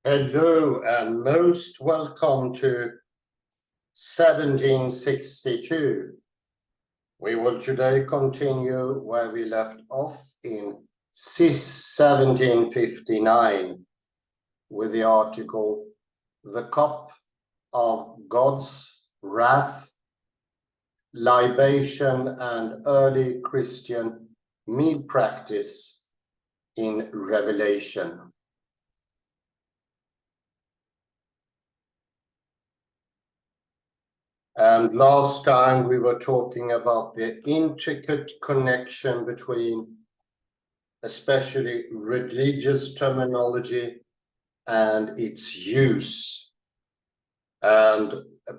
Hello and most welcome to 1762. We will today continue where we left off in 1759 with the article "The Cup of God's Wrath, Libation and Early Christian Meal Practice in Revelation." And last time we were talking about the intricate connection between especially religious terminology and its use. And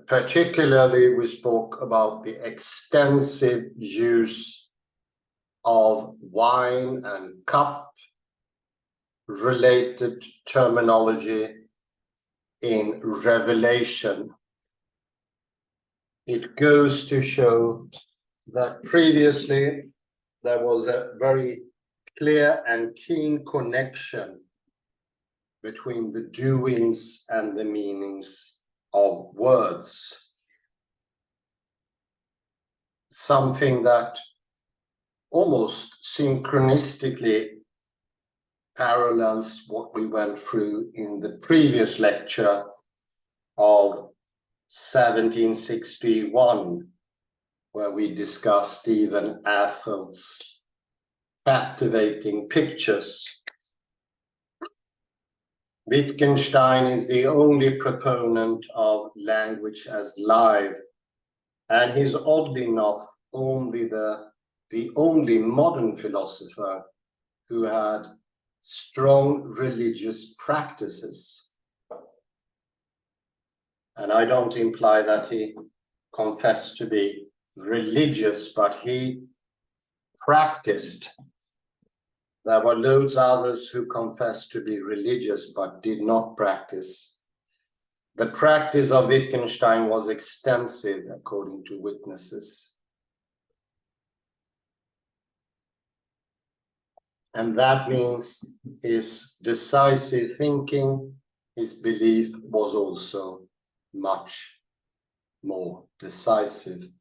particularly we spoke about the extensive use of wine and cup related terminology in Revelation. It goes to show that previously there was a very clear and keen connection between the doings and the meanings of words. Something that almost synchronistically parallels what we went through in the previous lecture of 1761, where we discussed Stephen Affel's captivating pictures. Wittgenstein is the only proponent of language as live, and he's oddly enough only the only modern philosopher who had strong religious practices. And I don't imply that he confessed to be religious, but he practiced. There were loads others who confessed to be religious, but did not practice. The practice of Wittgenstein was extensive, according to witnesses. And that means his decisive thinking, his belief was also much more decisive.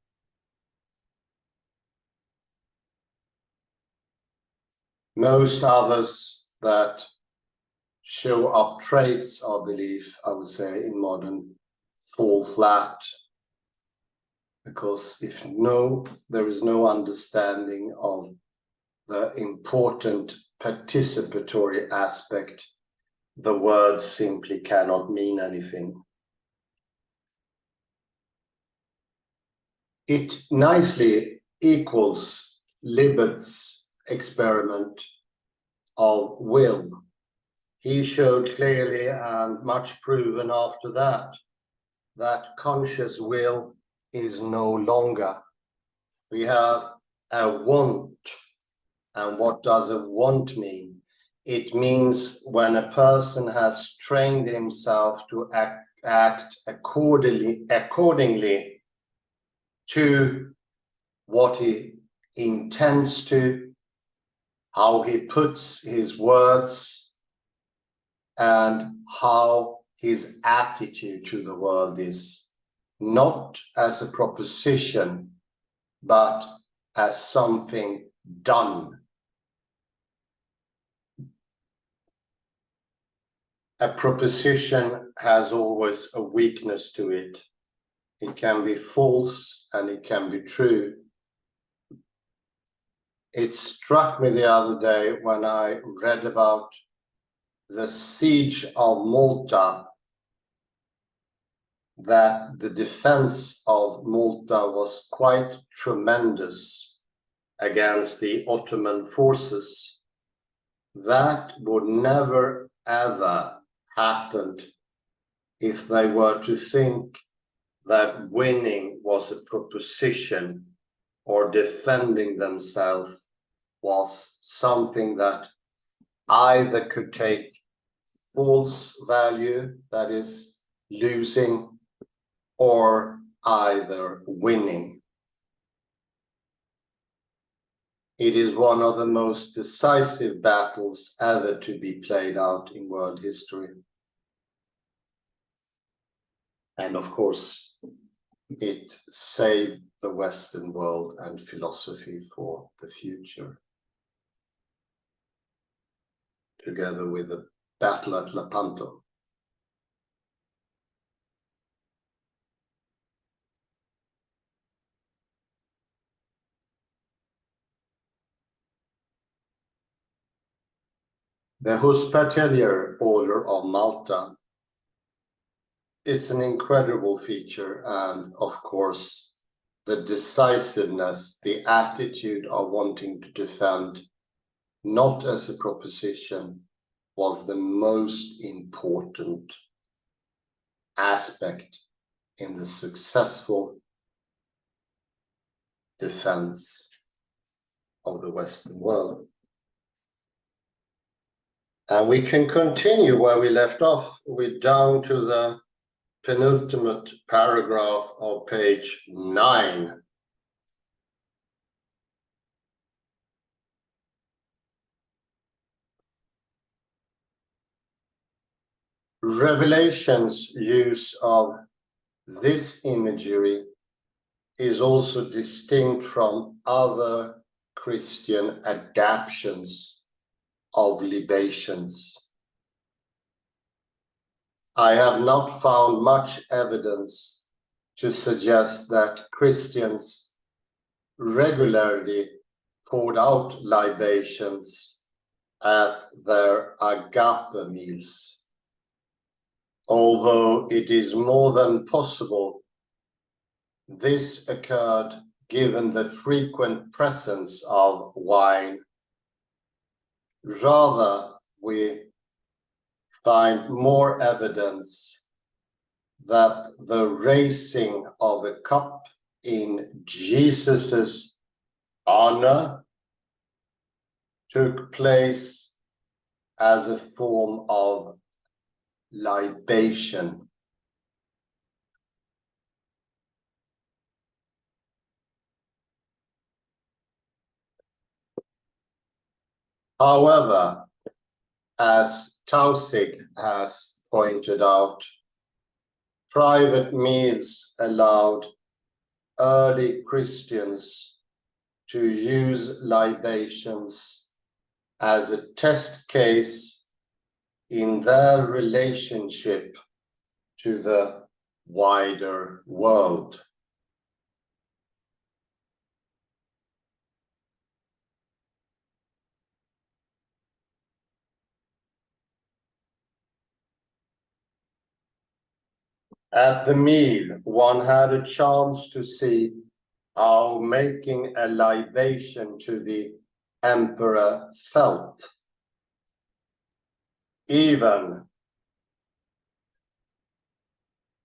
Most others that show up traits of belief, I would say, in modern fall flat, because there is no understanding of the important participatory aspect, the words simply cannot mean anything. It nicely equals Libet's experiment of will. He showed clearly, and much proven after that, that conscious will is no longer. We have a want. And what does a want mean? It means when a person has trained himself to act accordingly to what he intends to, how he puts his words, and how his attitude to the world is, not as a proposition, but as something done. A proposition has always a weakness to it. It can be false and it can be true. It struck me the other day when I read about the siege of Malta that the defense of Malta was quite tremendous against the Ottoman forces. That would never ever happen if they were to think that winning was a proposition or defending themselves was something that either could take false value, that is losing, or either winning. It is one of the most decisive battles ever to be played out in world history. And of course, it saved the Western world and philosophy for the future. Together with the battle at Lepanto. The Hospitalier Order of Malta is an incredible feature, and of course, the decisiveness, the attitude of wanting to defend, not as a proposition, was the most important aspect in the successful defense of the Western world. And we can continue where we left off. We're down to the penultimate paragraph of page 9. Revelation's use of this imagery is also distinct from other Christian adaptations of libations. I have not found much evidence to suggest that Christians regularly poured out libations at their agape meals, although it is more than possible this occurred given the frequent presence of wine. Rather, we find more evidence that the raising of a cup in Jesus's honor took place as a form of libation. However, as Tausig has pointed out, private meals allowed early Christians to use libations as a test case in their relationship to the wider world. At the meal, one had a chance to see how making a libation to the emperor felt. Even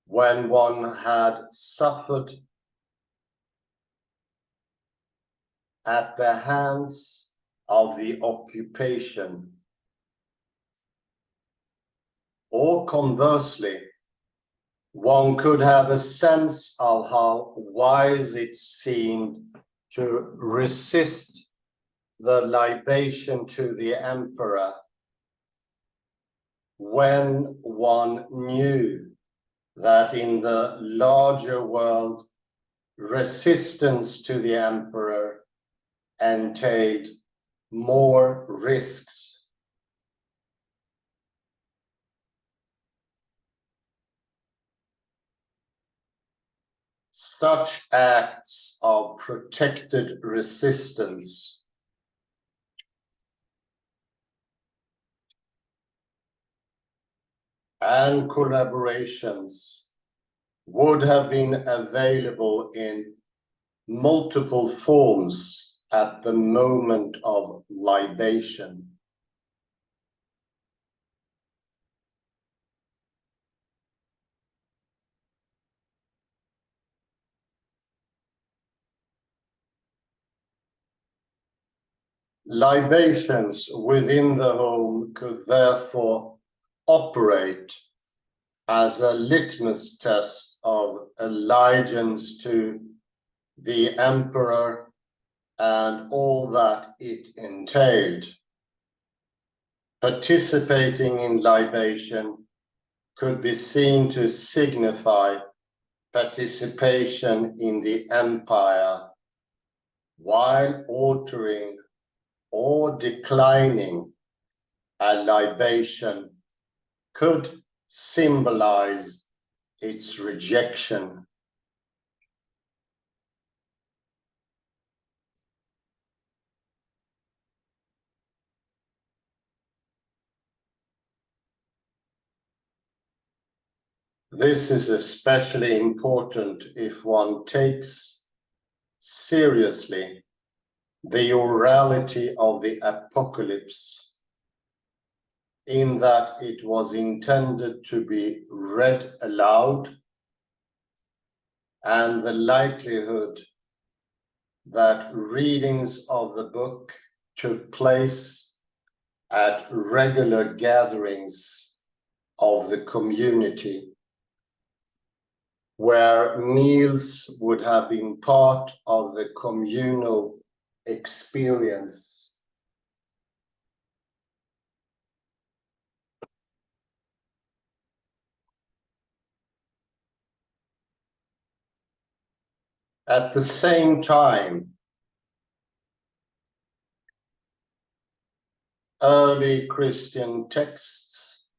when one had suffered at the hands of the occupation, or conversely, one could have a sense of how wise it seemed to resist the libation to the emperor when one knew that in the larger world, resistance to the emperor entailed more risks. Such acts of protected resistance and collaborations would have been available in multiple forms at the moment of libation. Libations within the home could therefore operate as a litmus test of allegiance to the emperor and all that it entailed. Participating in libation could be seen to signify participation in the empire while altering or declining a libation could symbolize its rejection. This is especially important if one takes seriously the orality of the apocalypse, in that it was intended to be read aloud, and the likelihood that readings of the book took place at regular gatherings of the community, where meals would have been part of the communal experience. At the same time, early Christian texts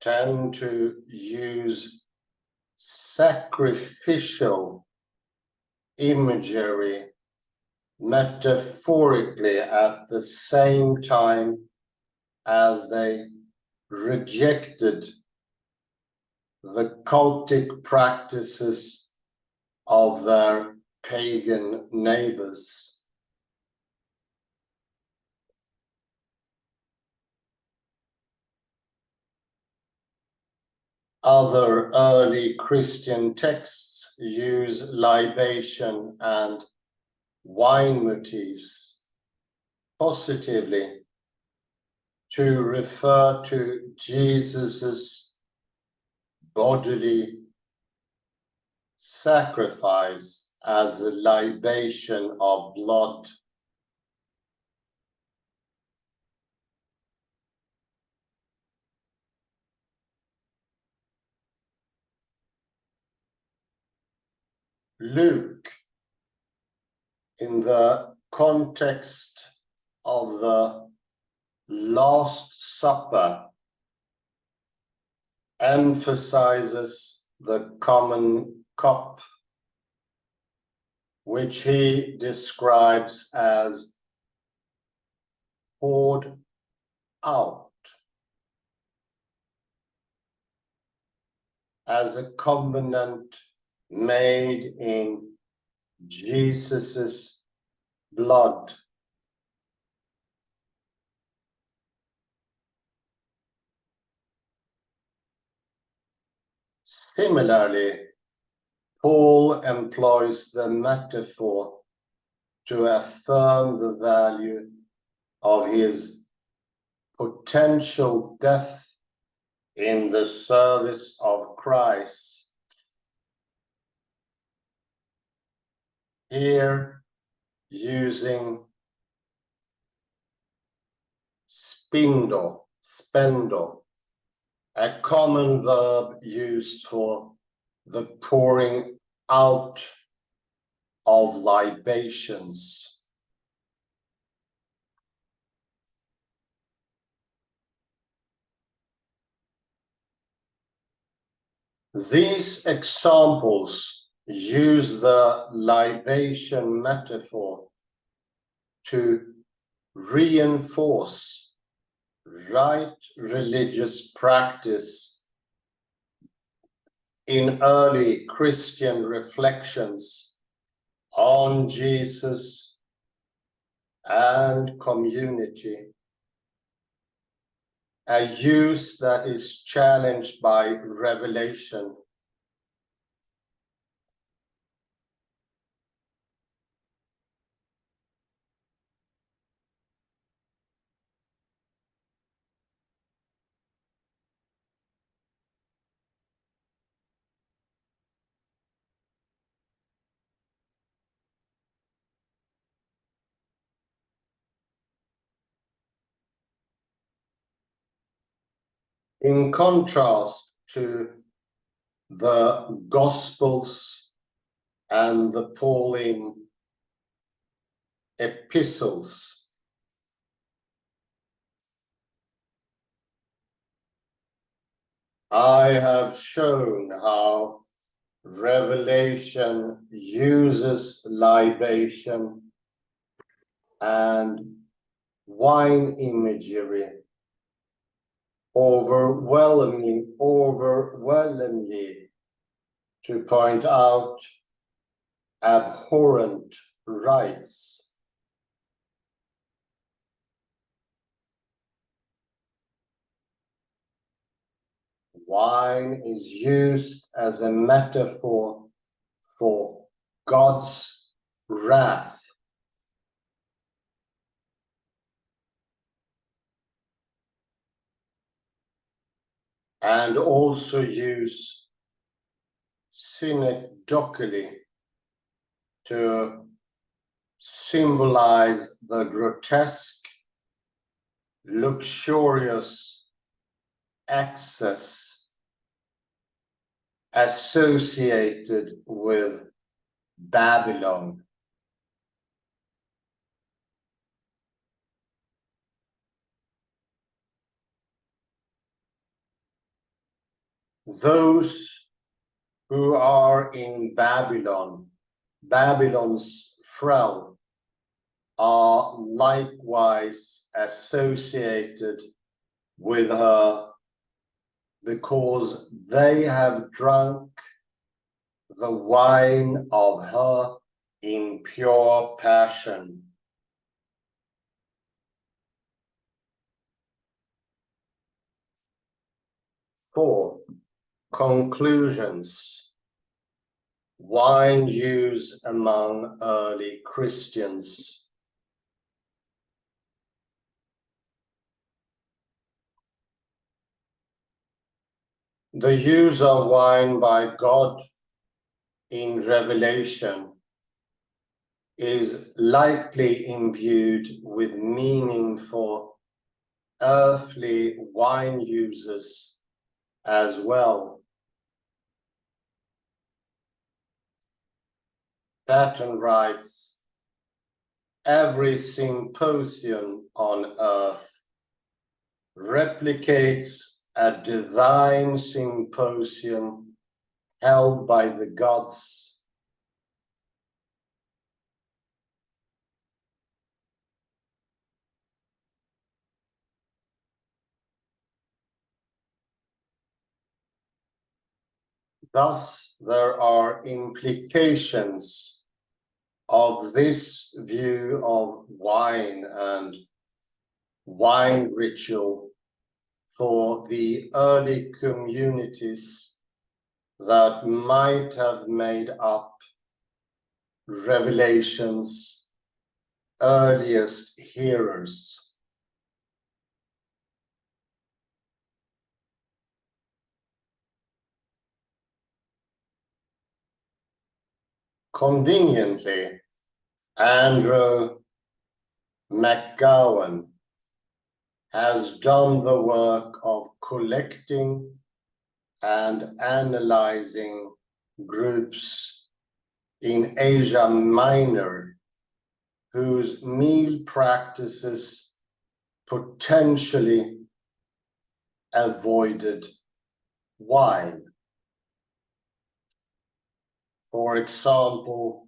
tend to use sacrificial imagery metaphorically at the same time as they rejected the cultic practices of their pagan neighbors. Other early Christian texts use libation and wine motifs positively to refer to Jesus's bodily sacrifice as a libation of blood. Luke, in the context of the Last Supper, emphasizes the common cup, which he describes as poured out, as a covenant made in Jesus's blood. Similarly, Paul employs the metaphor to affirm the value of his potential death in the service of Christ. Here, using spendo, a common verb used for the pouring out of libations. These examples use the libation metaphor to reinforce right religious practice in early Christian reflections on Jesus and community, a use that is challenged by revelation. In contrast to the Gospels and the Pauline epistles. I have shown how Revelation uses libation and wine imagery overwhelmingly to point out abhorrent rites. Wine is used as a metaphor for God's wrath. And also use synecdochally to symbolize the grotesque, luxurious excess associated with Babylon. Those who are in Babylon, Babylon's thrall, are likewise associated with her because they have drunk the wine of her impure passion. Four, conclusions. Wine use among early Christians. The use of wine by God in Revelation is likely imbued with meaning for earthly wine users as well. Paton writes, every symposium on earth replicates a divine symposium held by the gods. Thus, there are implications of this view of wine and wine ritual for the early communities that might have made up Revelation's earliest hearers. Conveniently, Andrew McGowan has done the work of collecting and analyzing groups in Asia Minor whose meal practices potentially avoided wine. For example,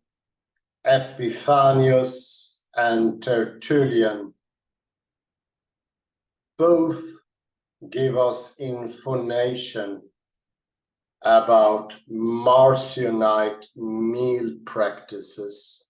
Epiphanius and Tertullian both give us information about Marcionite meal practices.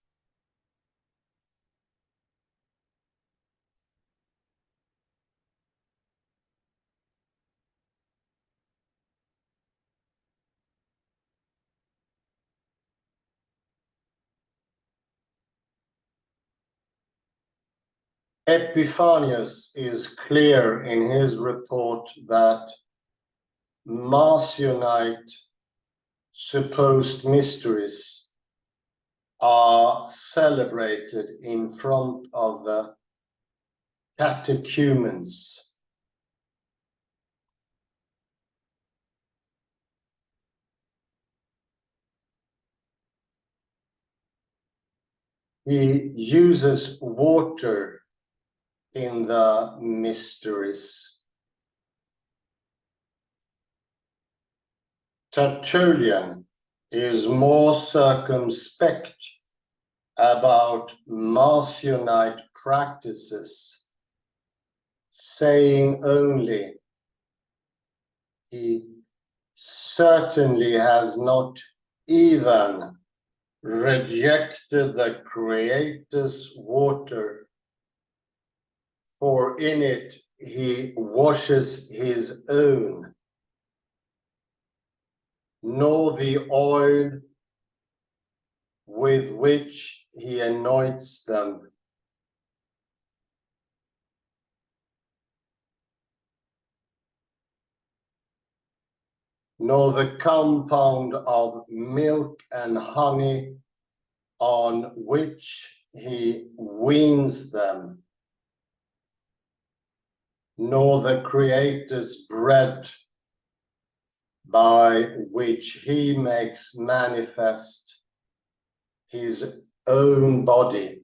Epiphanius is clear in his report that Marcionite supposed mysteries are celebrated in front of the catechumens. He uses water in the mysteries. Tertullian is more circumspect about Marcionite practices, saying only, he certainly has not even rejected the Creator's water, for in it he washes his own, nor the oil with which he anoints them. Nor the compound of milk and honey on which he weans them, nor the Creator's bread by which he makes manifest his own body.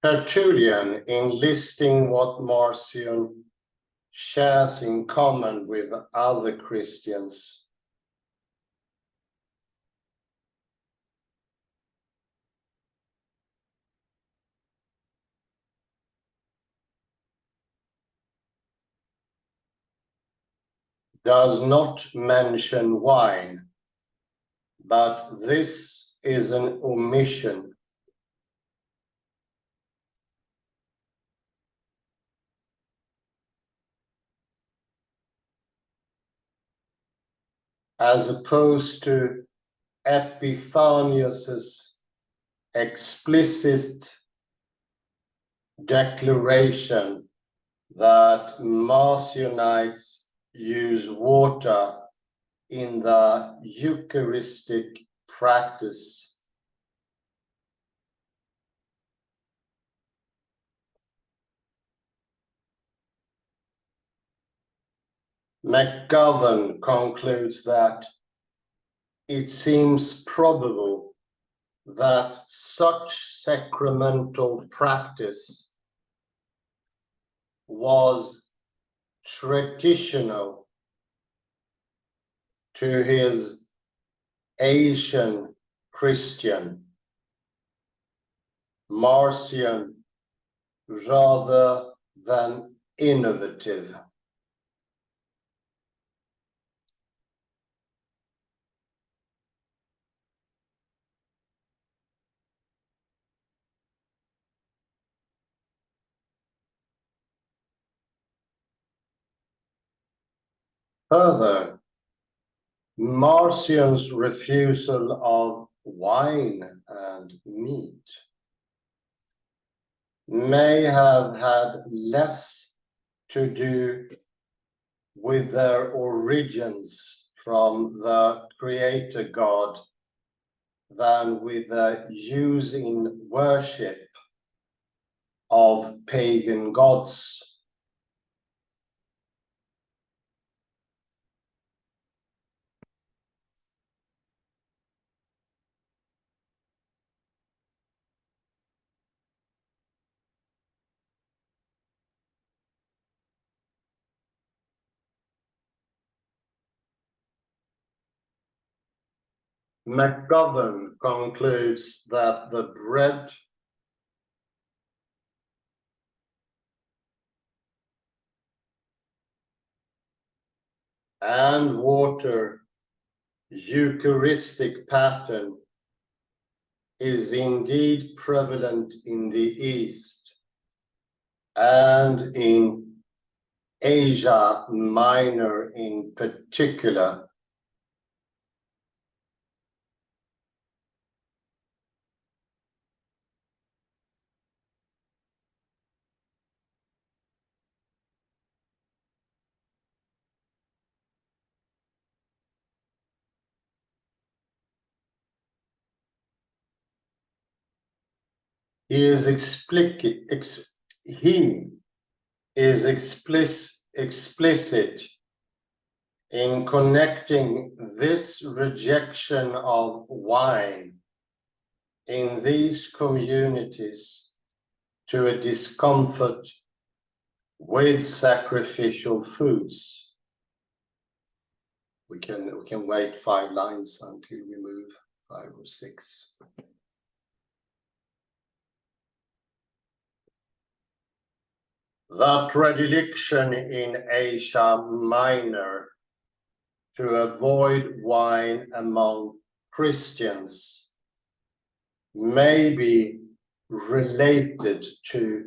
Tertullian, in listing what Marcion shares in common with other Christians, does not mention wine, but this is an omission. As opposed to Epiphanius's explicit declaration that Marcionites use water in the Eucharistic practice. McGovern concludes that it seems probable that such sacramental practice was traditional to his Asian Christian Marcion rather than innovative. Further, Marcion's refusal of wine and meat may have had less to do with their origins from the Creator God than with the use in worship of pagan gods. McGovern concludes that the bread and water Eucharistic pattern is indeed prevalent in the East and in Asia Minor in particular. He is explicit in connecting this rejection of wine in these communities to a discomfort with sacrificial foods. We can wait 5 lines until we move 5 or 6. The predilection in Asia Minor to avoid wine among Christians may be related to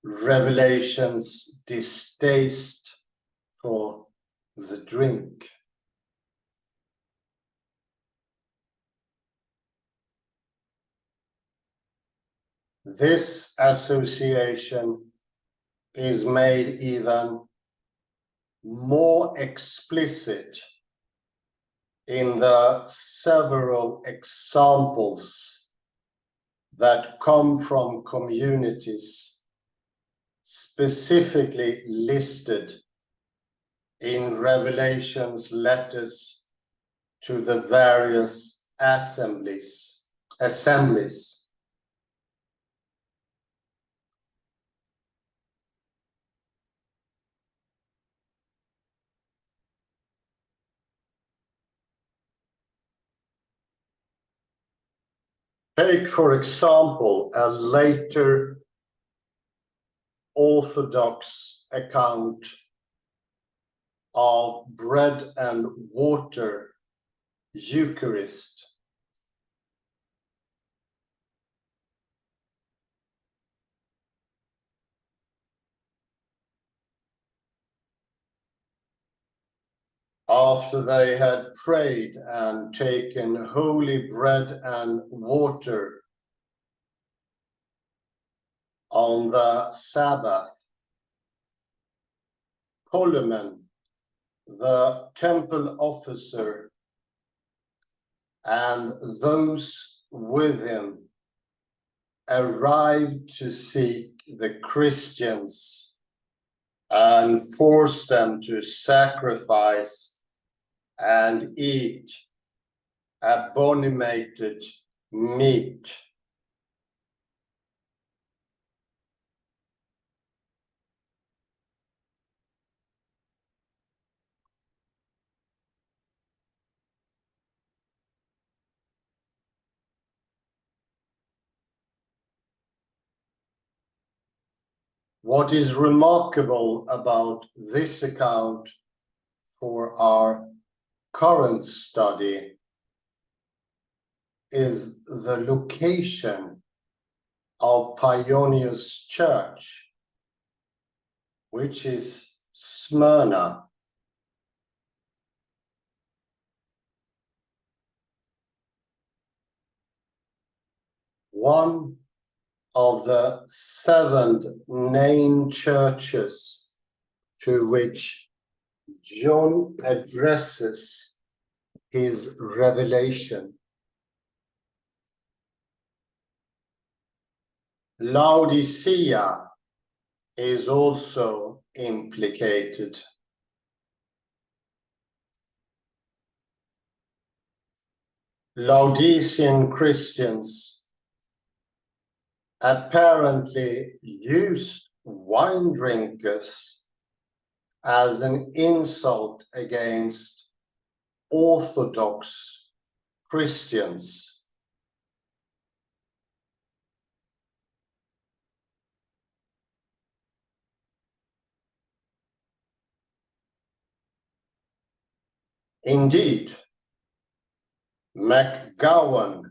Revelation's distaste for the drink. This association is made even more explicit in the several examples that come from communities specifically listed in Revelation's letters to the various assemblies. Take, for example, a later Orthodox account of bread and water Eucharist. After they had prayed and taken holy bread and water on the Sabbath, Poleman, the temple officer, and those with him arrived to seek the Christians and force them to sacrifice and eat abominated meat. What is remarkable about this account for our current study is the location of Paionios Church, which is Smyrna. One of the 7 named churches to which John addresses his revelation. Laodicea is also implicated. Laodicean Christians apparently used wine drinkers as an insult against Orthodox Christians. Indeed, McGowan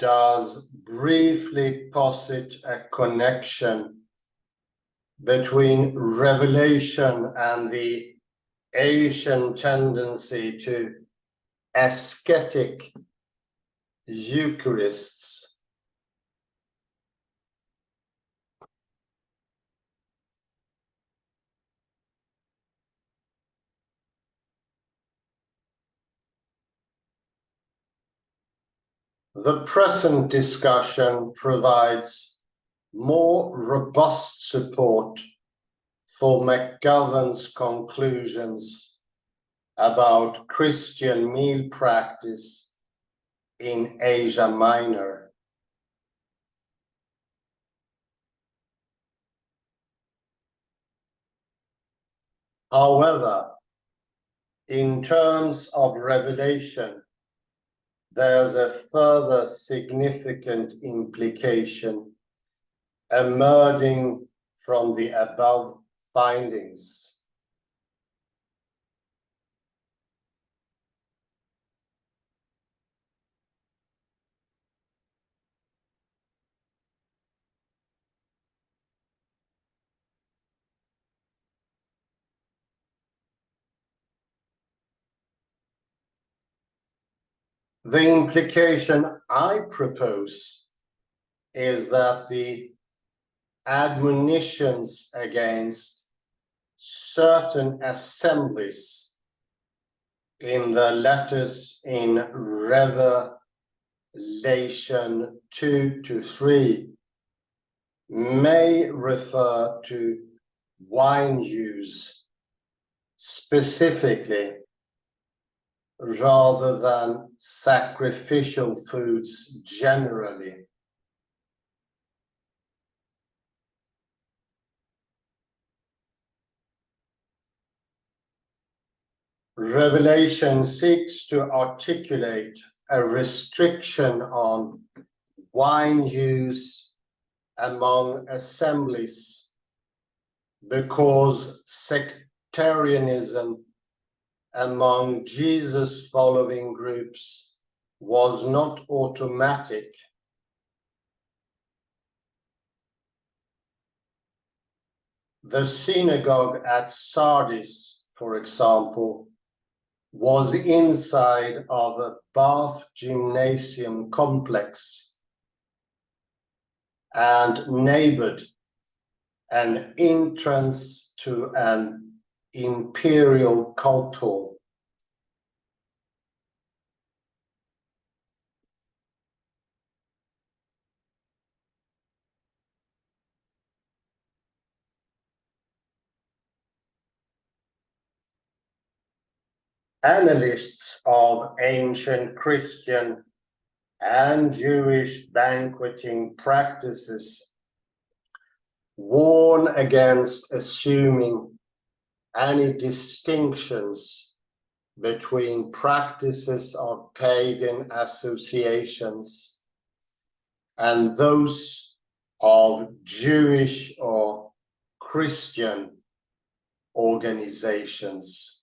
does briefly posit a connection between Revelation and the Asian tendency to ascetic Eucharists. The present discussion provides more robust support for McGovern's conclusions about Christian meal practice in Asia Minor. However, in terms of revelation, there's a further significant implication emerging from the above findings. The implication I propose is that the admonitions against certain assemblies in the letters in Revelation 2 to 3 may refer to wine use specifically, rather than sacrificial foods generally. Revelation seeks to articulate a restriction on wine use among assemblies because sectarianism among Jesus following groups was not automatic. The synagogue at Sardis, for example, was inside of a bath gymnasium complex and neighbored an entrance to an imperial cult hall. Analysts of ancient Christian and Jewish banqueting practices warn against assuming any distinctions between practices of pagan associations and those of Jewish or Christian organizations.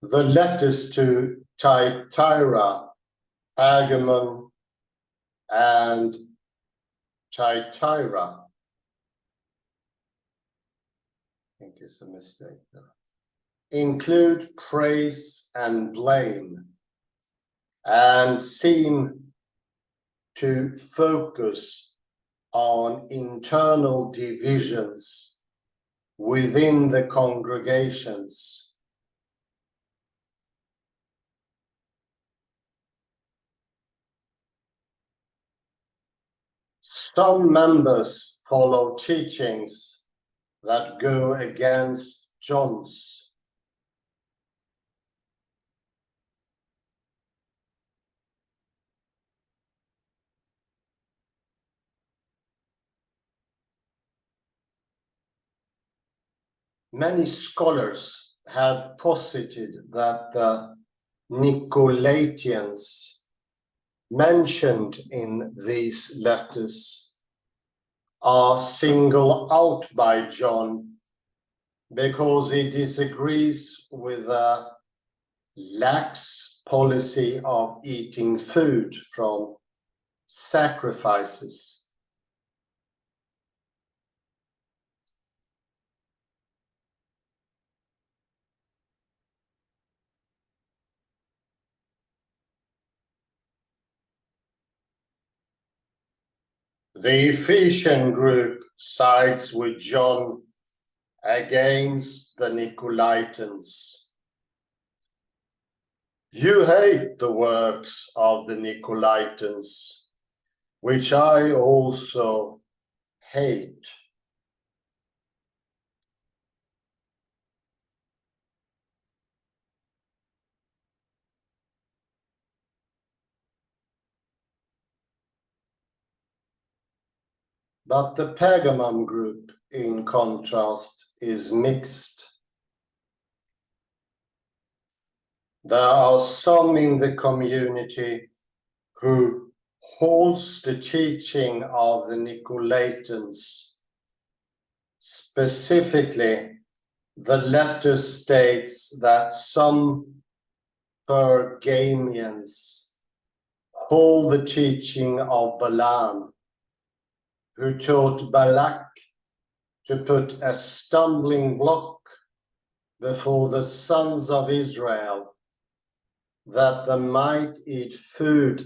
The letters to Thyatira, Pergamon, and Thyatira, I think it's a mistake, include praise and blame and seem to focus on internal divisions within the congregations. Some members follow teachings that go against John's. Many scholars have posited that the Nicolaitans mentioned in these letters are singled out by John because he disagrees with a lax policy of eating food from sacrifices. The Ephesian group sides with John against the Nicolaitans. You hate the works of the Nicolaitans, which I also hate. But the Pergamum group, in contrast, is mixed. There are some in the community who holds the teaching of the Nicolaitans. Specifically, the letter states that some Pergamians hold the teaching of Balaam, who taught Balak to put a stumbling block before the sons of Israel, that they might eat food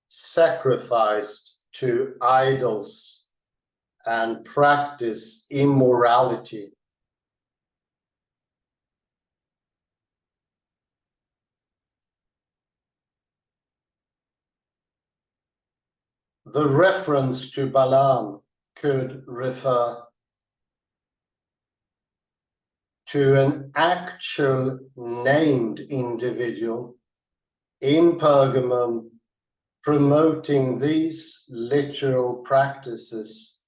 sacrificed to idols and practice immorality. The reference to Balaam could refer to an actual named individual in Pergamum promoting these literal practices,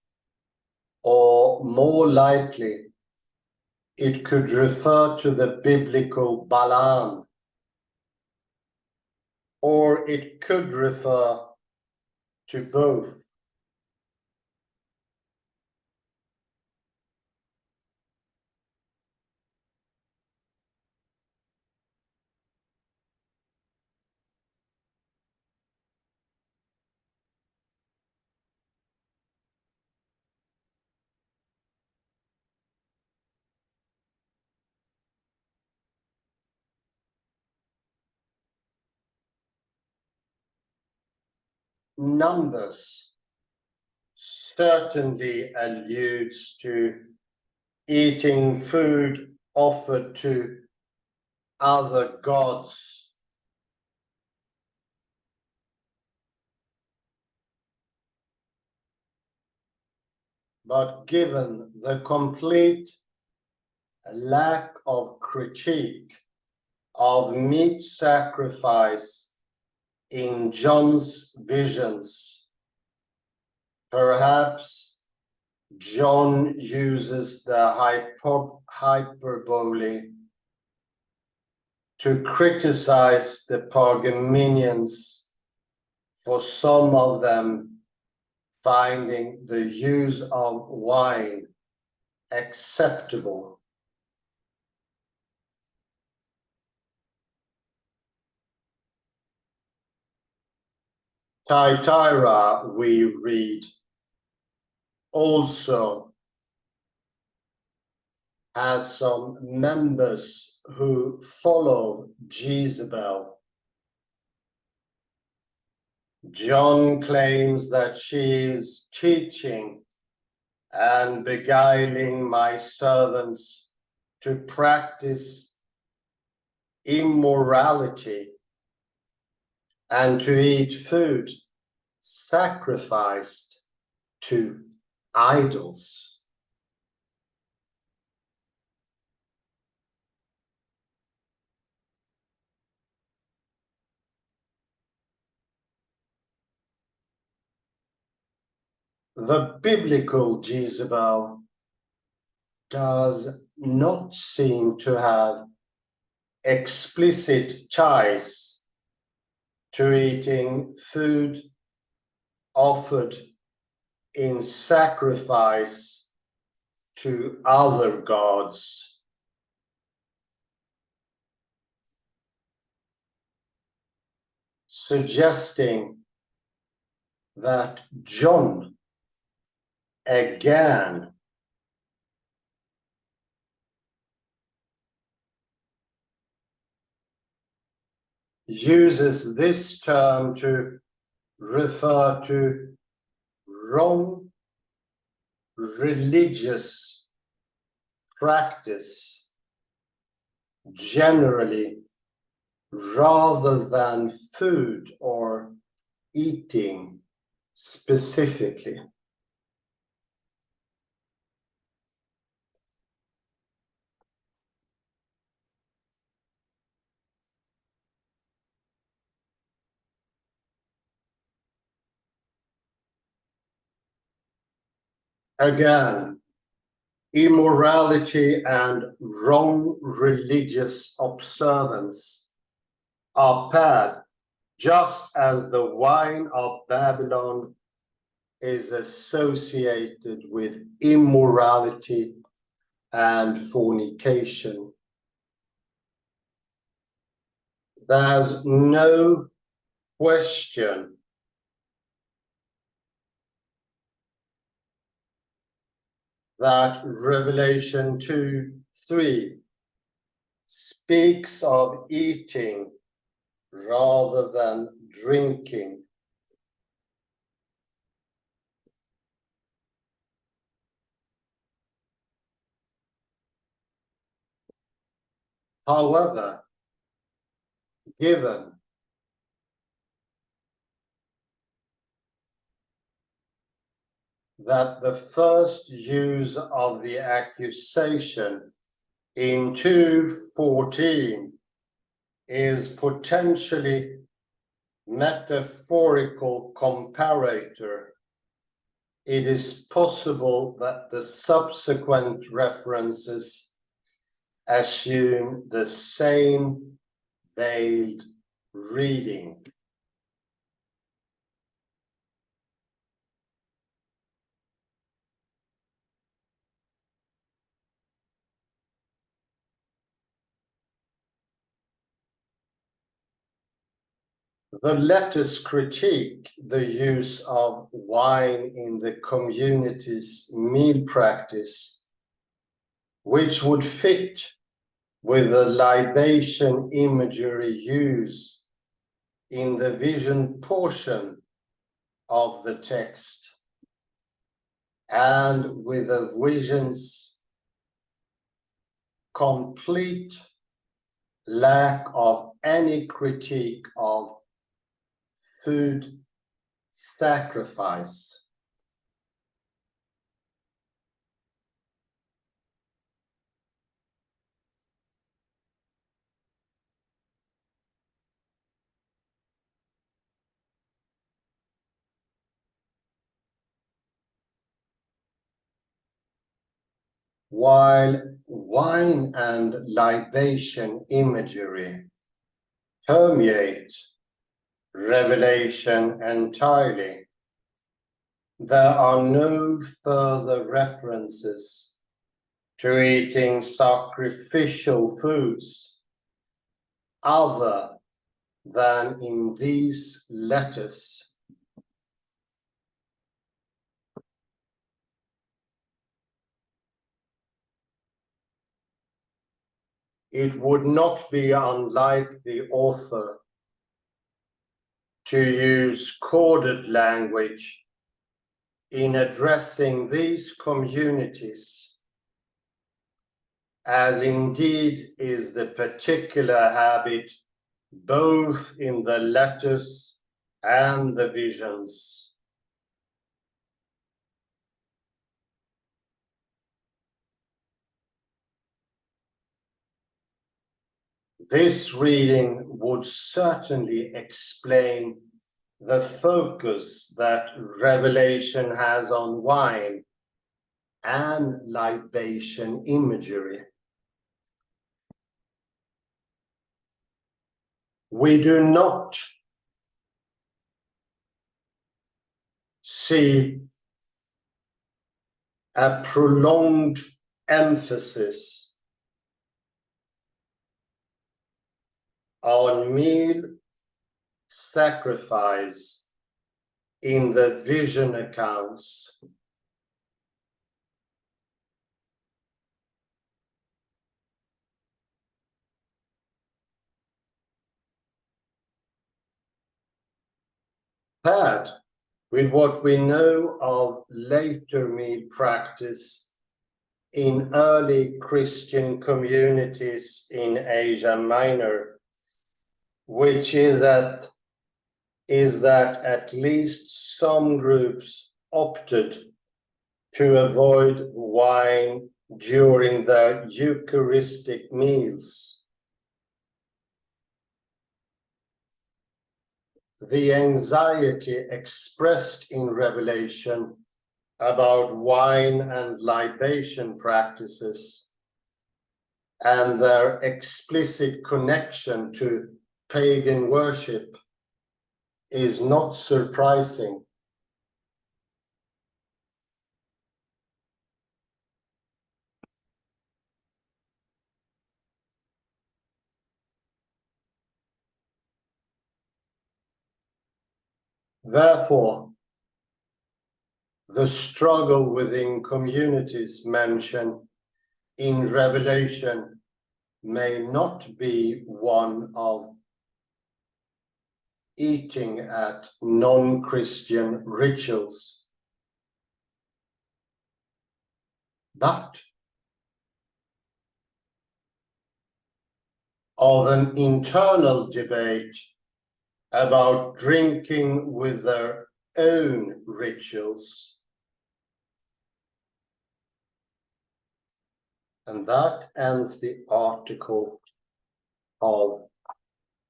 or more likely, it could refer to the biblical Balaam, or it could refer to both. Numbers certainly alludes to eating food offered to other gods. But given the complete lack of critique of meat sacrifice in John's visions, perhaps John uses the hyperbole to criticize the Pergaminians for some of them finding the use of wine acceptable. Thyatira, we read, also has some members who follow Jezebel. John claims that she is teaching and beguiling my servants to practice immorality and to eat food sacrificed to idols. The biblical Jezebel does not seem to have explicit ties to eating food offered in sacrifice to other gods. Suggesting that John again uses this term to refer to wrong religious practice generally, rather than food or eating specifically. Again, immorality and wrong religious observance are paired, just as the wine of Babylon is associated with immorality and fornication. There's no question that Revelation 2:3 speaks of eating rather than drinking. However, given that the first use of the accusation in 2:14 is potentially metaphorical comparator, it is possible that the subsequent references assume the same veiled reading. The letters critique the use of wine in the community's meal practice, which would fit with the libation imagery used in the vision portion of the text, and with the vision's complete lack of any critique of food sacrifice. While wine and libation imagery permeate Revelation entirely, there are no further references to eating sacrificial foods other than in these letters. It would not be unlike the author to use coded language in addressing these communities, as indeed is the particular habit both in the letters and the visions. This reading would certainly explain the focus that Revelation has on wine and libation imagery. We do not see a prolonged emphasis on meal sacrifice in the vision accounts. Paired with what we know of later mead practice in early Christian communities in Asia Minor, which is that at least some groups opted to avoid wine during their Eucharistic meals. The anxiety expressed in Revelation about wine and libation practices and their explicit connection to pagan worship is not surprising. Therefore, the struggle within communities mentioned in Revelation may not be one of eating at non-Christian rituals, but of an internal debate about drinking with their own rituals. And that ends the article of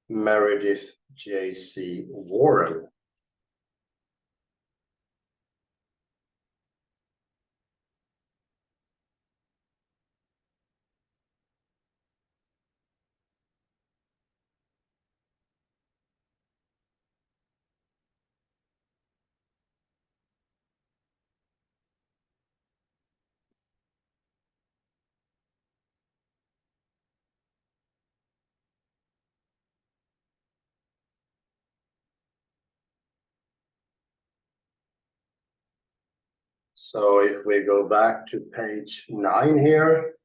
Meredith J C Warren. So if we go back to page 9 here,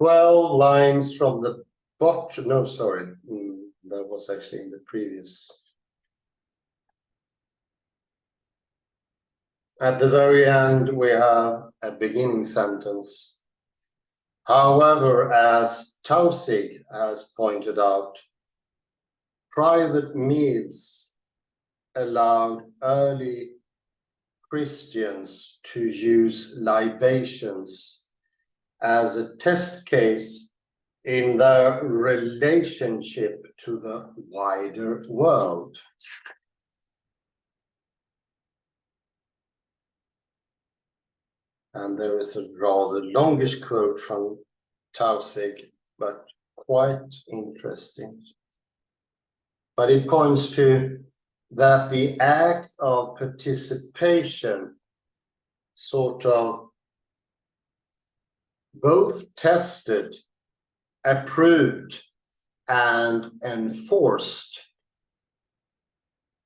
well, lines from the bottom, no, sorry, that was actually in the previous. At the very end, we have a beginning sentence. However, as Tausig has pointed out, private meals allowed early Christians to use libations as a test case in their relationship to the wider world. And there is a rather longish quote from Tausig, but quite interesting. But it points to that the act of participation sort of both tested, approved, and enforced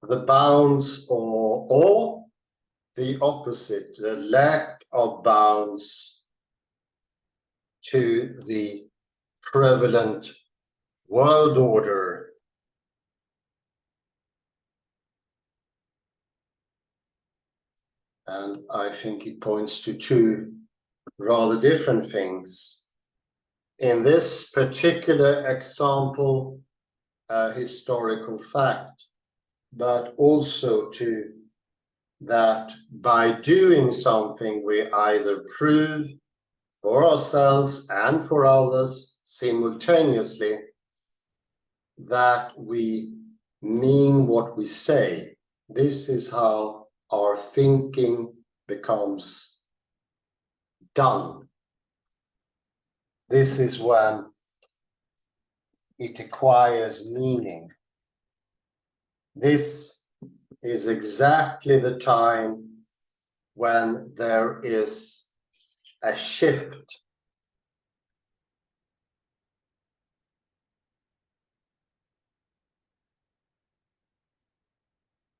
the bounds or the opposite, the lack of bounds to the prevalent world order. And I think it points to two rather different things. In this particular example, a historical fact, but also to that by doing something we either prove for ourselves and for others simultaneously that we mean what we say. This is how our thinking becomes done. This is when it acquires meaning. This is exactly the time when there is a shift.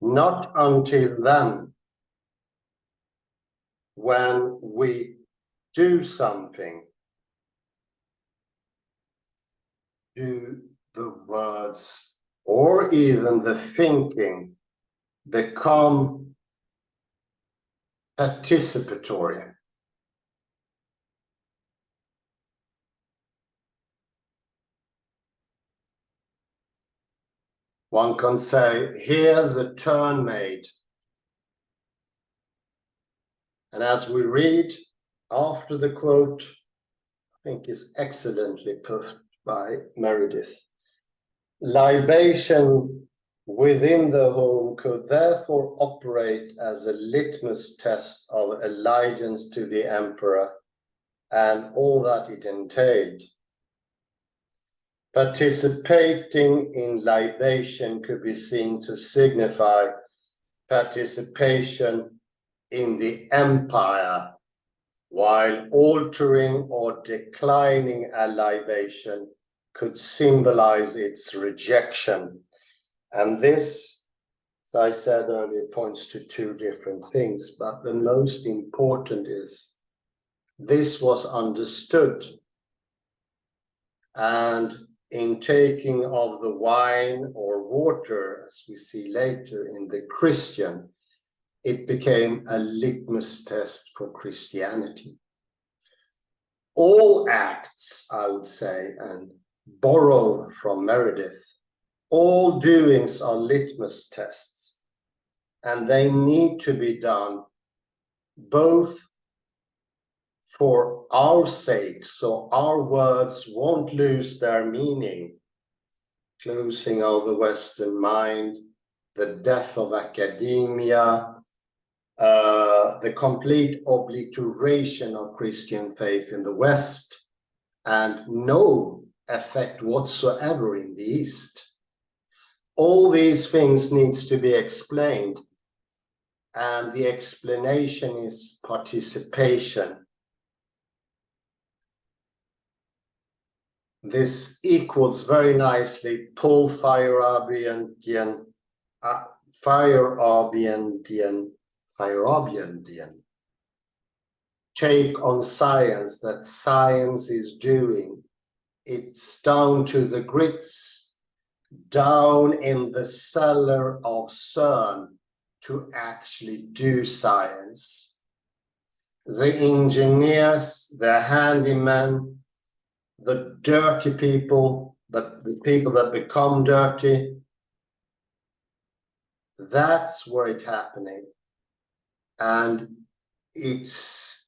Not until then, when we do something, do the words or even the thinking become participatory. One can say, here's a turn made. And as we read after the quote, I think is excellently put by Meredith, libation within the home could therefore operate as a litmus test of allegiance to the emperor and all that it entailed. Participating in libation could be seen to signify participation in the empire, while altering or declining a libation could symbolize its rejection. And this, as I said earlier, points to two different things, but the most important is this was understood. And in taking of the wine or water, as we see later in the Christian, it became a litmus test for Christianity. All acts, I would say, and borrow from Meredith, all doings are litmus tests, and they need to be done both for our sake, so our words won't lose their meaning. Closing of the Western mind, the death of academia, the complete obliteration of Christian faith in the West, and no effect whatsoever in the East. All these things needs to be explained, and the explanation is participation. This equals very nicely Paul Feyerabian take on science that science is doing. It's down to the grits, down in the cellar of CERN to actually do science. The engineers, the handymen, the dirty people, the people that become dirty, that's where it's happening. And it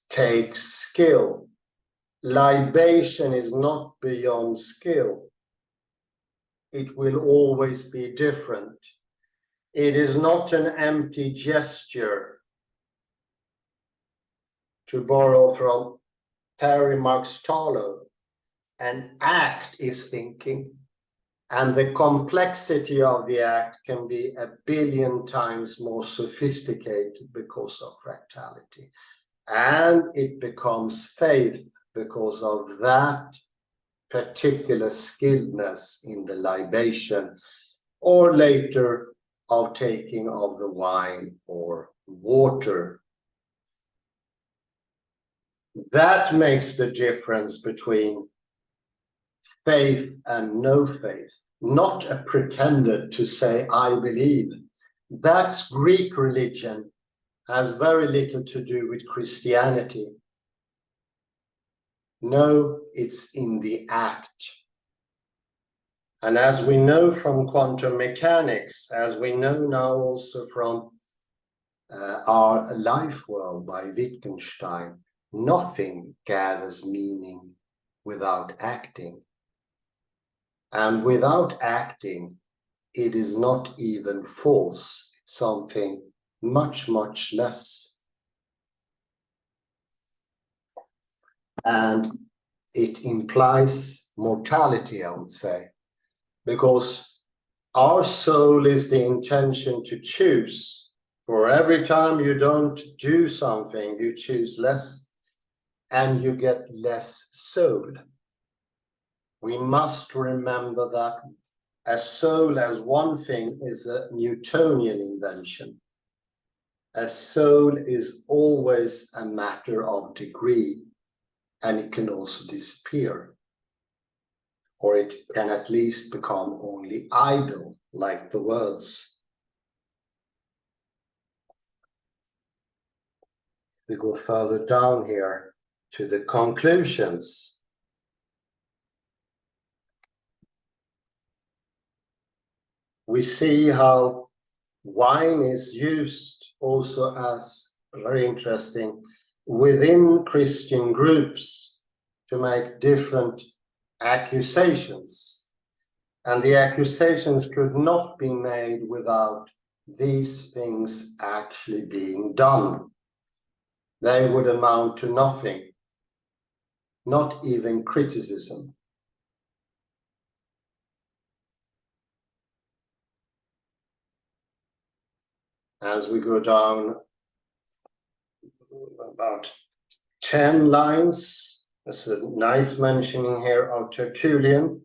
takes skill. Libation is not beyond skill. It will always be different. It is not an empty gesture. To borrow from Terry Marx Tarlow, an act is thinking, and the complexity of the act can be 1 billion times more sophisticated because of fractality. And it becomes faith because of that particular skilledness in the libation, or later of taking of the wine or water. That makes the difference between faith and no faith, not a pretender to say, I believe. That's Greek religion, has very little to do with Christianity. No, it's in the act. And as we know from quantum mechanics, as we know now also from our life world by Wittgenstein, nothing gathers meaning without acting. And without acting, it is not even false. It's something much, much less. And it implies mortality, I would say, because our soul is the intention to choose For every time you don't do something, you choose less and you get less soul. We must remember that a soul as one thing is a Newtonian invention. A soul is always a matter of degree, and it can also disappear. Or it can at least become only idle, like the words. We go further down here to the conclusions. We see how wine is used also as, very interesting, within Christian groups to make different accusations. And the accusations could not be made without these things actually being done. They would amount to nothing, not even criticism. As we go down about 10 lines, there's a nice mentioning here of Tertullian.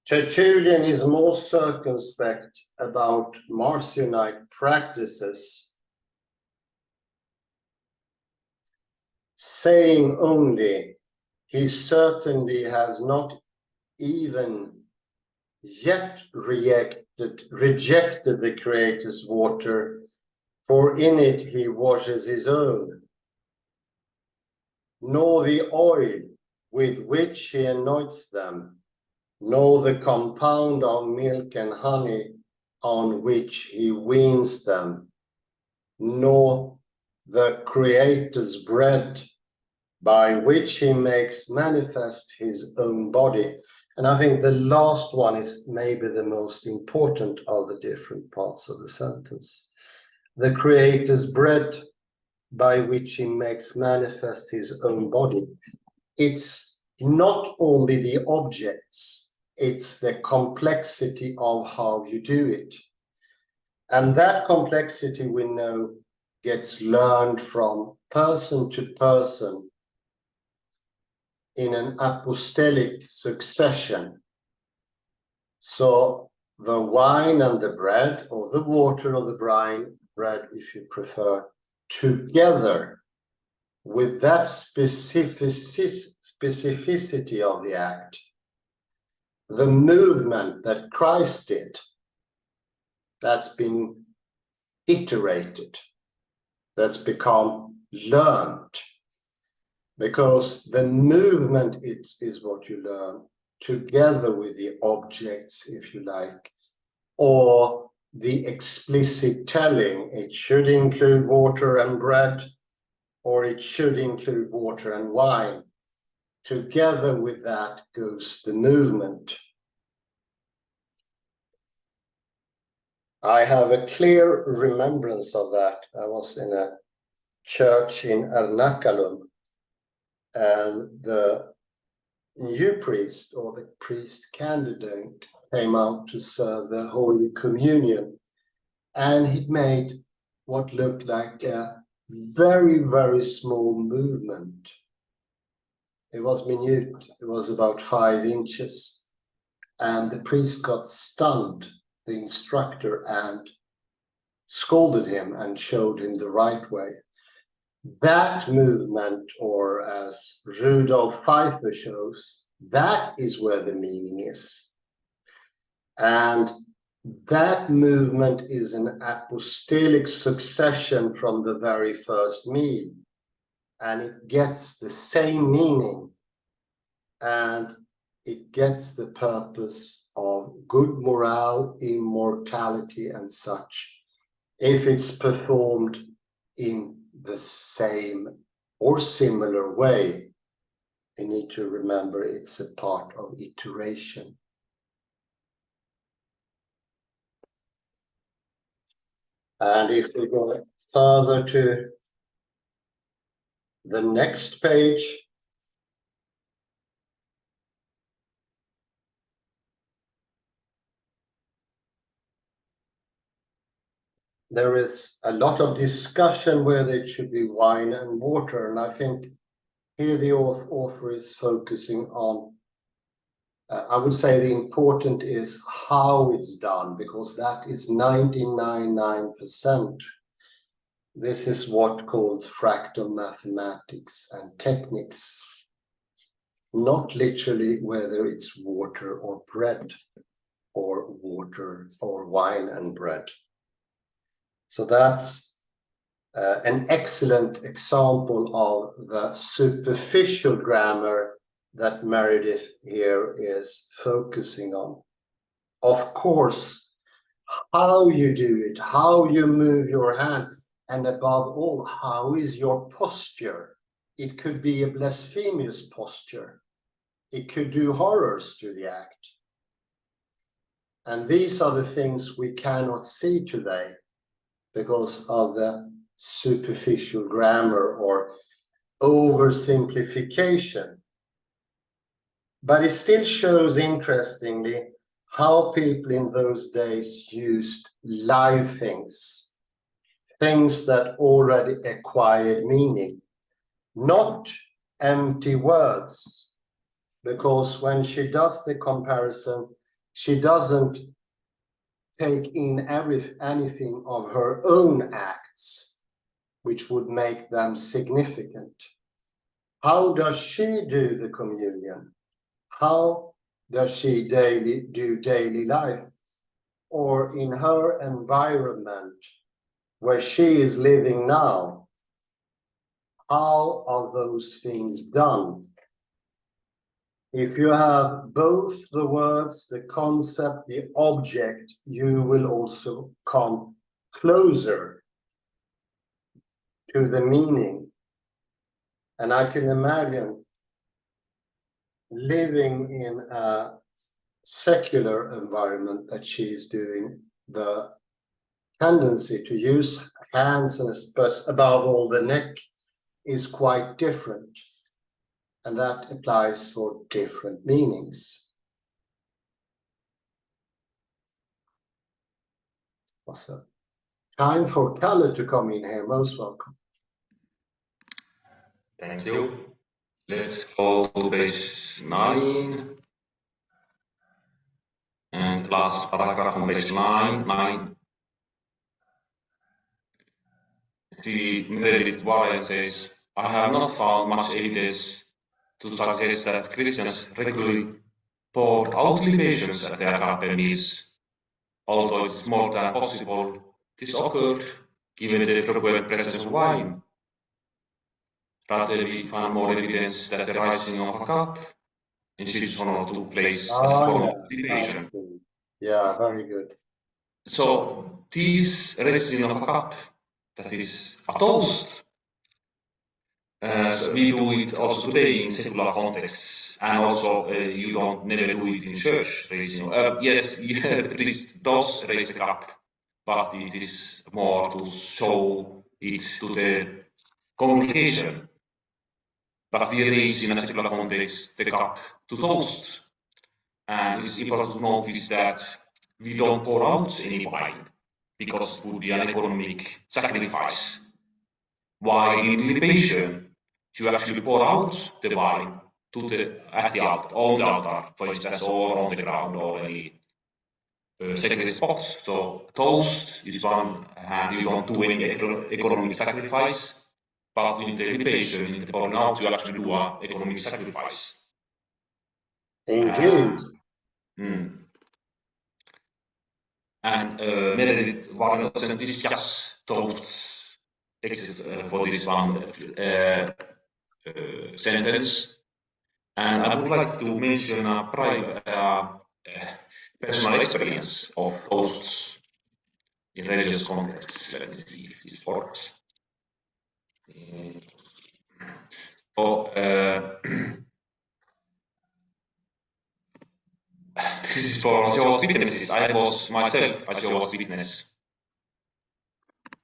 Tertullian is more circumspect about Marcionite practices, saying only, he certainly has not even yet rejected the Creator's water, for in it he washes his own, nor the oil with which he anoints them, nor the compound of milk and honey on which he weans them, nor the Creator's bread by which he makes manifest his own body. And I think the last one is maybe the most important of the different parts of the sentence. The Creator's bread by which he makes manifest his own body. It's not only the objects, it's the complexity of how you do it. And that complexity, we know, gets learned from person to person in an apostolic succession. So the wine and the bread, or the water or the bread, if you prefer, together with that specificity of the act, the movement that Christ did, that's been iterated, that's become learned. Because the movement is what you learn together with the objects, if you like, or the explicit telling. It should include water and bread, or it should include water and wine. Together with that goes the movement. I have a clear remembrance of that. I was in a church in Ernakulam, and the new priest, or the priest candidate, came out to serve the Holy Communion, and he made what looked like a very, very small movement. It was minute, it was about 5 inches, and the priest got stunned, the instructor, and scolded him and showed him the right way. That movement, or as Rudolf Pfeiffer shows, that is where the meaning is. And that movement is an apostolic succession from the very first meal. And it gets the same meaning. And it gets the purpose of good morale, immortality, and such, if it's performed in the same or similar way. You need to remember it's a part of iteration. And if we go further to the next page, there is a lot of discussion whether it should be wine and water, and I think here the author is focusing on, I would say the important is how it's done, because that is 99.9%. This is what called fractal mathematics and techniques, not literally whether it's water or bread, or water or wine and bread. So that's an excellent example of the superficial grammar that Meredith here is focusing on. Of course, how you do it, how you move your hand, and above all, how is your posture? It could be a blasphemous posture. It could do horrors to the act. And these are the things we cannot see today because of the superficial grammar or oversimplification. But it still shows, interestingly, how people in those days used live things, things that already acquired meaning, not empty words, because when she does the comparison, she doesn't take in anything of her own acts, which would make them significant. How does she do the communion? How does she do daily life? Or in her environment where she is living now, how are those things done? If you have both the words, the concept, the object, you will also come closer to the meaning. And I can imagine living in a secular environment that she's doing, the tendency to use hands and above all the neck is quite different. And that applies for different meanings. Also, time for Kalle to come in here, most welcome. Thank you. Let's go to page 9. And last paragraph on page 9. The Meredith Warren says, I have not found much evidence to suggest that Christians regularly poured out libations at their agape meals. Although it's more than possible, this occurred given the frequent presence of wine. Rather, we found more evidence that the rising of a cup in Shishonor took place as a form of libation. Yeah, very good. So, this raising of a cup, that is a toast, so we do it also today in secular contexts, and also you don't never do it in church raising. Yes, the priest does raise the cup, but it is more to show it to the congregation. But we raise in a secular context the cup to toast. And it's important to notice that we don't pour out any wine because it would be an economic sacrifice. While in libation, you actually pour out the wine at the altar, on the altar, for instance, or on the ground or any sacred spot. So toast is one, and you don't do any economic sacrifice. But in the libation, in the pouring out, you actually do an economic sacrifice. Indeed. And Meredith Warren doesn't discuss toasts for this one sentence. And I would like to mention a private personal experience of toasts in religious contexts. Let me see if this works. This is for Jehovah's Witnesses. I was myself a Jehovah's Witness.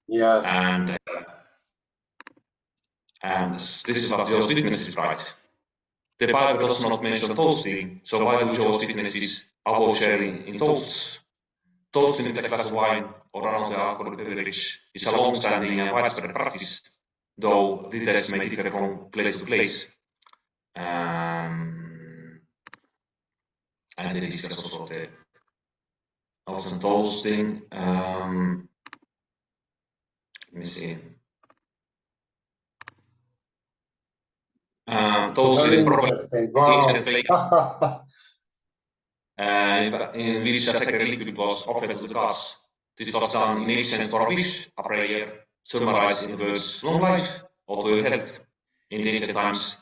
Yes. And this is what Jehovah's Witnesses write. The Bible does not mention toasting, so why do Jehovah's Witnesses avoid sharing in toasts? toasting with a glass of wine or another alcoholic beverage is a long-standing and widespread practice, though details may differ from place to place. And they discuss also the toasting. Let me see. Toasting probably Interesting. Wow. in which a sacred liquid was offered to the gods. This was done in exchange for a wish, a prayer, summarized in the words long life or to health. In the ancient times,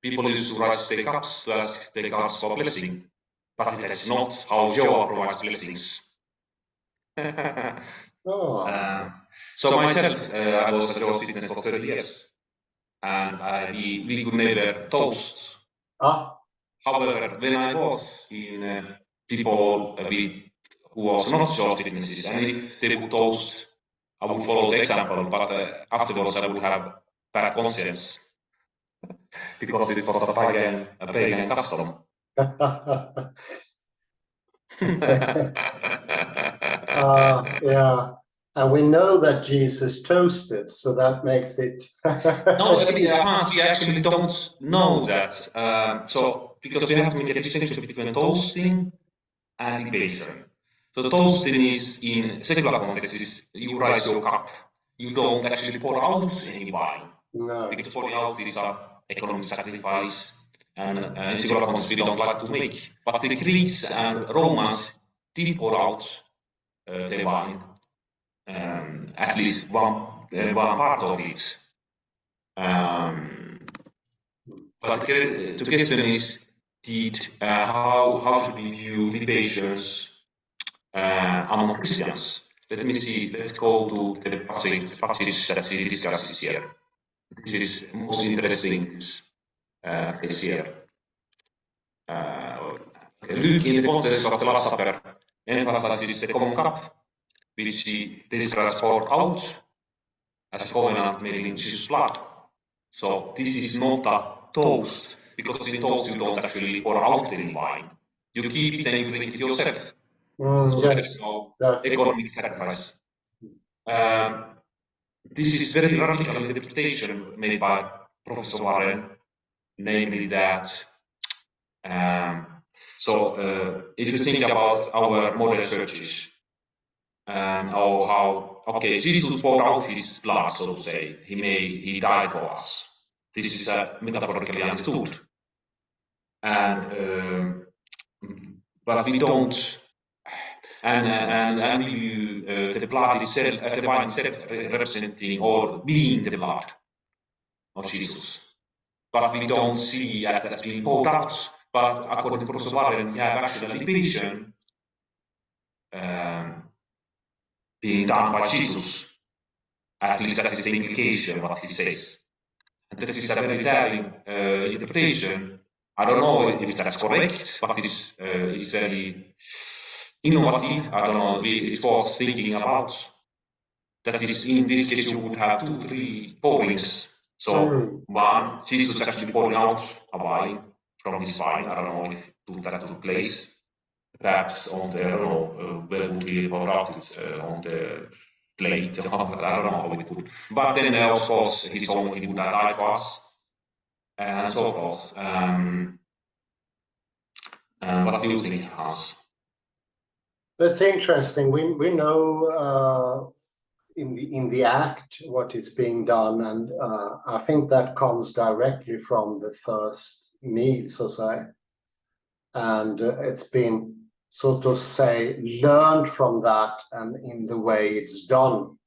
people used to raise their cups to ask the gods for blessing, but it is not how Joa provides blessings. So myself, I was at Joa's Fitness for 30 years, and we could never toast. However, when I was in people who was not Joe's Fitnesses, and if they would toast, I would follow the example, but afterwards I would have bad conscience because it was a pagan custom. Yeah, and we know that Jesus toasted, so that makes it. No, Hans, we actually don't know that. So because we have to make a distinction between toasting and libation. So toasting is in secular context is you raise your cup. You don't actually pour out any wine. No. Because pouring out is an economic sacrifice, and in secular context we don't like to make. But the Greeks and Romans did pour out the wine, at least one part of it. But the question is, how should we view libations among Christians? Let me see, let's go to the passage that he discusses here. This is most interesting case here. Luke, in the context of the Last Supper, emphasizes the common cup, which he describes poured out as a covenant made in Jesus' blood. So this is not a toast, because in toast you don't actually pour out any wine. You keep it and you drink it yourself. So there is no economic sacrifice. This is very radical interpretation made by Professor Warren, namely that if you think about our modern churches, or how, okay, Jesus poured out his blood, so to say, he died for us. This is metaphorically understood. But we don't, and we view the blood itself, the wine itself representing or being the blood of Jesus. But we don't see that as being poured out. But according to Professor Warren, we have actually a libation being done by Jesus. At least that is the implication what he says. And that is a very daring interpretation. I don't know if that's correct, but it's very innovative. I don't know, it's worth thinking about. That is, in this case, you would have 2, 3 pourings. So one, Jesus actually pouring out a wine from his wine. I don't know if that took place. Perhaps on the, I don't know, where would he pour out it? On the plate? I don't know how it would. But then, of course, he would have died for us, and so forth. What do you think, Hans? That's interesting. We know in the act what is being done, and I think that comes directly from the first meal, so to say, and it's been, so to say, learned from that and in the way it's done.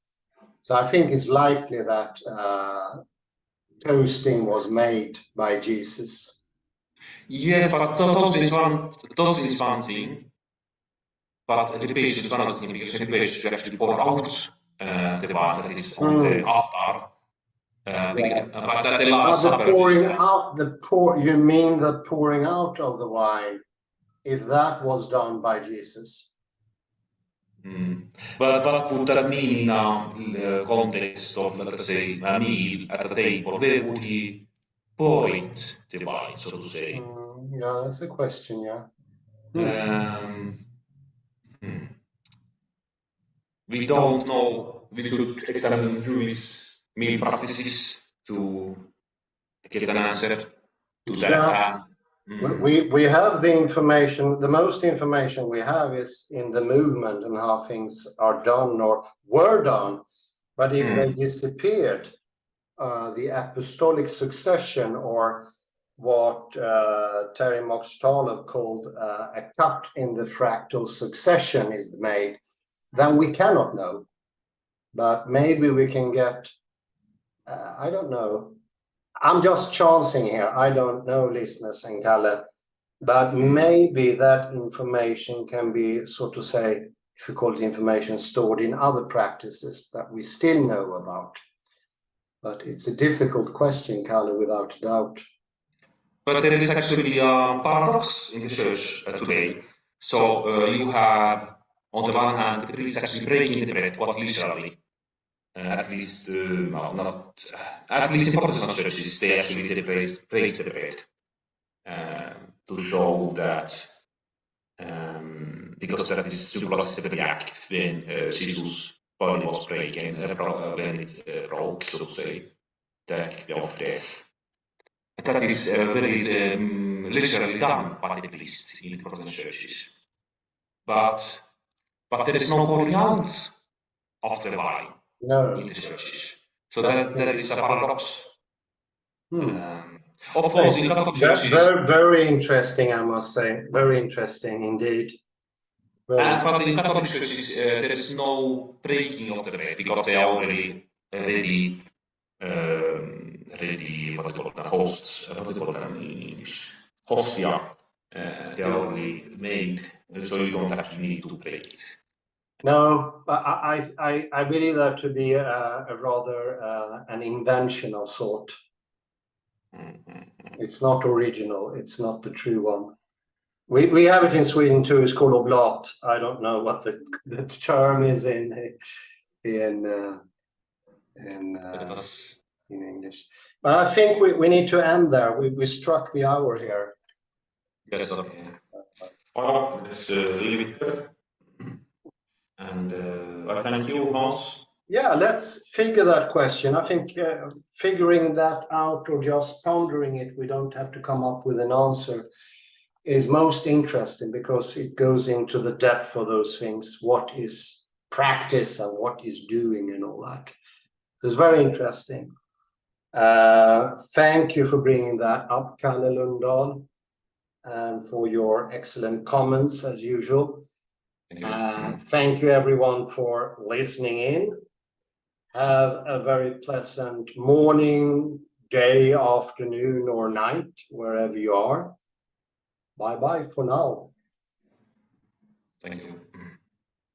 So I think it's likely that toasting was made by Jesus. Yes, but toasting is one thing, but libation is another thing, because libation you actually pour out the wine that is on the altar. But the Last Supper. You mean the pouring out of the wine, if that was done by Jesus? But what would that mean in the context of, let's say, a meal at a table? Where would he pour it, the wine, so to say? Yeah, that's a question, yeah. we don't know. We should examine Jewish meal practices to get an answer to that. We have the information. The most information we have is in the movement and how things are done or were done. But if they disappeared, the apostolic succession, or what Terry Moxtalev called a cut in the fractal succession, is made, then we cannot know. But maybe we can get, I don't know. I'm just chancing here. I don't know, listeners and Kalle, but maybe that information can be, so to say, if you call it information, stored in other practices that we still know about. But it's a difficult question, Kalle, without doubt. But there is actually a paradox in the church today. So you have, on the one hand, the priests actually breaking the bread, quite literally. At least, at least in Protestant churches, they actually break the bread to show that, because that is the act when Jesus' body was breaking, when it broke, so to say, the act of death. That is very literally done by the priest in the Protestant churches. But there is no pouring out of the wine in the churches. So that is a paradox. Of course, in Catholic churches... Very interesting, I must say. Very interesting indeed. But in Catholic churches, there is no breaking of the bread because they are already ready, what do you call them, hosts, what do you call them in English? Hostia. They are already made, so you don't actually need to break it. No, I believe that to be a rather an invention of sort. It's not original. It's not the true one. We have it in Sweden too. It's called oblat. I don't know what the term is in English. But I think we need to end there. We struck the hour here. Yes, okay. Let's leave it there. And I thank you, Hans. Yeah, let's figure that question. I think figuring that out or just pondering it, we don't have to come up with an answer, is most interesting because it goes into the depth of those things. What is practice and what is doing and all that. So it's very interesting. Thank you for bringing that up, Kalle Lundahl, and for your excellent comments as usual. Thank you everyone for listening in. Have a very pleasant morning, day, afternoon, or night, wherever you are. Bye-bye for now. Thank you.